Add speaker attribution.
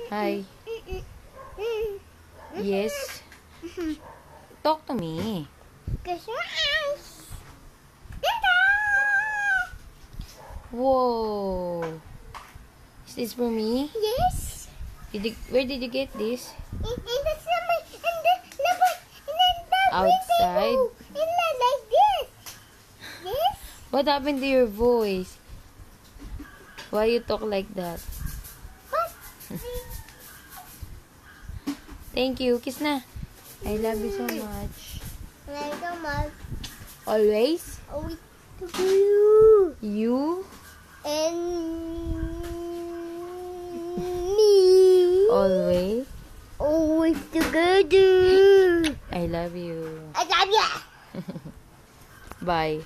Speaker 1: Hi. Yes. Talk to me. Whoa. Is this for me?
Speaker 2: Yes.
Speaker 1: Where did you get this?
Speaker 2: In the summer,
Speaker 1: Outside?
Speaker 2: like this. Yes.
Speaker 1: What happened to your voice? Why you talk like that?
Speaker 2: What?
Speaker 1: Thank you. Kiss na. I love you so much.
Speaker 2: Like so much.
Speaker 1: Always?
Speaker 2: Always to you.
Speaker 1: You?
Speaker 2: And me.
Speaker 1: Always?
Speaker 2: Always together.
Speaker 1: I love you.
Speaker 2: I love you.
Speaker 1: Bye.